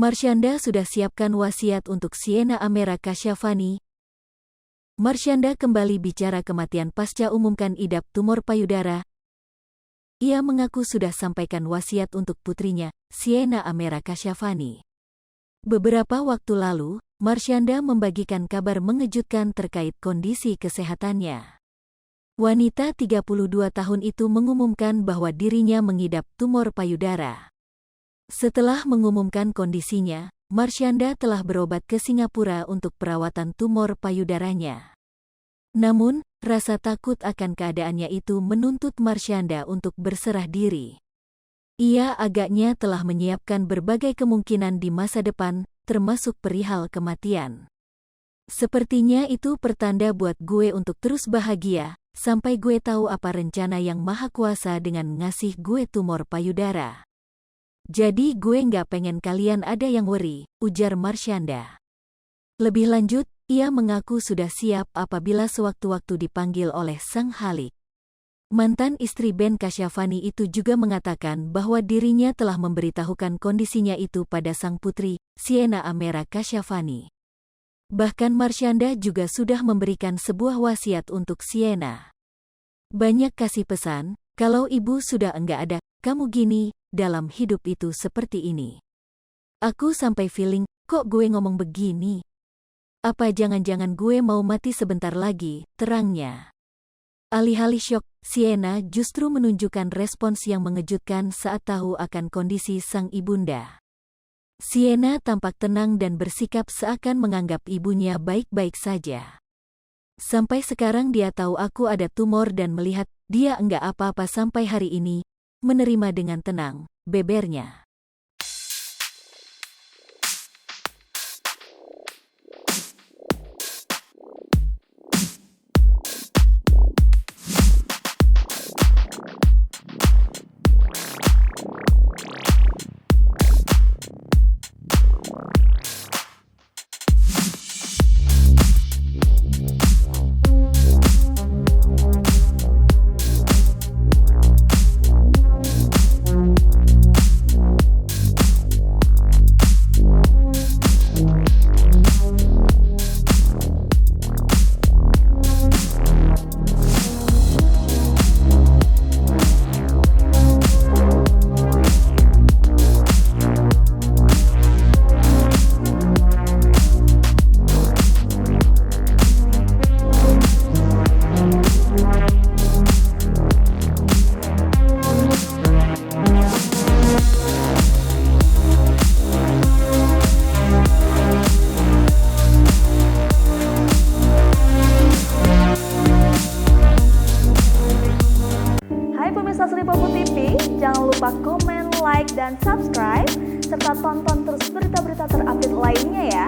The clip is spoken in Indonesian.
Marshanda sudah siapkan wasiat untuk Sienna Amera Kasyafani. Marshanda kembali bicara kematian pasca umumkan idap tumor payudara. Ia mengaku sudah sampaikan wasiat untuk putrinya, Sienna Amera Kasyafani. Beberapa waktu lalu, Marshanda membagikan kabar mengejutkan terkait kondisi kesehatannya. Wanita 32 tahun itu mengumumkan bahwa dirinya mengidap tumor payudara. Setelah mengumumkan kondisinya, Marshanda telah berobat ke Singapura untuk perawatan tumor payudaranya. Namun, rasa takut akan keadaannya itu menuntut Marshanda untuk berserah diri. Ia agaknya telah menyiapkan berbagai kemungkinan di masa depan, termasuk perihal kematian. Sepertinya itu pertanda buat gue untuk terus bahagia, sampai gue tahu apa rencana yang maha kuasa dengan ngasih gue tumor payudara. Jadi gue nggak pengen kalian ada yang worry, ujar Marshanda. Lebih lanjut, ia mengaku sudah siap apabila sewaktu-waktu dipanggil oleh Sang Khalik. Mantan istri Ben Kasyafani itu juga mengatakan bahwa dirinya telah memberitahukan kondisinya itu pada sang putri, Sienna Amera Kasyafani. Bahkan Marshanda juga sudah memberikan sebuah wasiat untuk Sienna. Banyak kasih pesan, kalau ibu sudah enggak ada, kamu gini, dalam hidup itu seperti ini. Aku sampai feeling, kok gue ngomong begini? Apa jangan-jangan gue mau mati sebentar lagi, terangnya. Alih-alih syok, Sienna justru menunjukkan respons yang mengejutkan saat tahu akan kondisi sang ibunda. Sienna tampak tenang dan bersikap seakan menganggap ibunya baik-baik saja. Sampai sekarang dia tahu aku ada tumor dan melihat dia enggak apa-apa sampai hari ini, menerima dengan tenang, bebernya. Lipopo TV, jangan lupa komen, like, dan subscribe, serta tonton terus berita-berita terupdate lainnya ya.